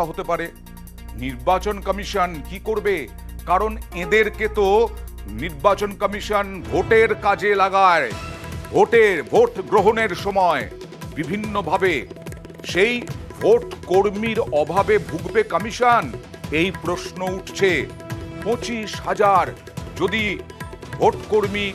হতে পারে। নির্বাচন কমিশন কি করবে? কারণ এদেরকে তো নির্বাচন কমিশন ভোটের কাজে লাগায়, ভোট গ্রহণের সময় বিভিন্নভাবে। সেই ভোট কর্মীর অভাবে ভুগবে কমিশন, এই প্রশ্ন উঠছে। 25,000 যদি ভোট কর্মী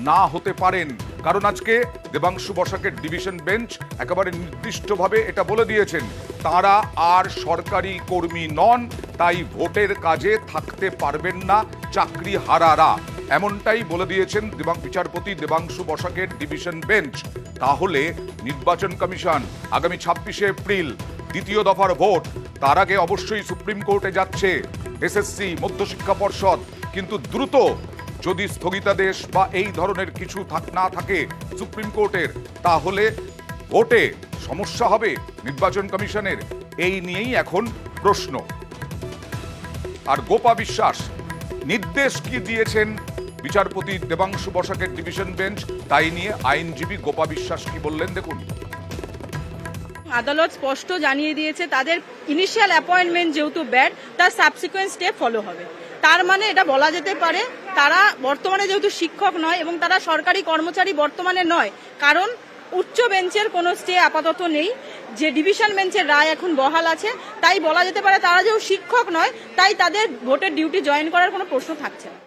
না হতে পারেন, কারণ আজকে দেবাংশু বসাকের ডিভিশন বেঞ্চ একেবারে নির্দিষ্টভাবে এটা বলে দিয়েছেন, তারা আর সরকারি কর্মী নন, তাই ভোটের কাজে থাকতে পারবেন না চাকরি হারারা, এমনটাই বলে দিয়েছেন বিচারপতি দেবাংশু বসাকের ডিভিশন বেঞ্চ। তাহলে নির্বাচন কমিশন আগামী 26শে এপ্রিল দ্বিতীয় দফার ভোট, তার আগে অবশ্যই সুপ্রিম কোর্টে যাচ্ছে এসএসসি, মধ্যশিক্ষা পর্ষদ, কিন্তু দ্রুত যদি স্থগিতাদেশ বা এই ধরনের কিছু না থাকে সুপ্রিম কোর্টের, তাহলে ভোটে সমস্যা হবে নির্বাচন কমিশনের, এই নিয়েই এখন প্রশ্ন। আর গোপা বিশ্বাস নির্দেশ কি দিয়েছেন বিচারপতি দেবাংশু বসাকের ডিভিশন বেঞ্চ, তাই নিয়ে আইনজীবী গোপা বিশ্বাস কি বললেন দেখুন। আদালত স্পষ্ট জানিয়ে দিয়েছে তাদের ইনিশিয়াল অ্যাপয়েন্টমেন্ট যেহেতু ব্যাড, তার সাবসিকুয়েন্ট স্টেপ ফলো হবে। তার মানে এটা বলা যেতে পারে তারা বর্তমানে যেহেতু শিক্ষক নয় এবং তারা সরকারি কর্মচারী বর্তমানে নয়, কারণ উচ্চ বেঞ্চের কোনো স্টে আপাতত নেই, যে ডিভিশন বেঞ্চের রায় এখন বহাল আছে, তাই বলা যেতে পারে তারা যেহেতু শিক্ষক নয়, তাই তাদের ভোটের ডিউটি জয়েন করার কোনো প্রশ্ন থাকছে না।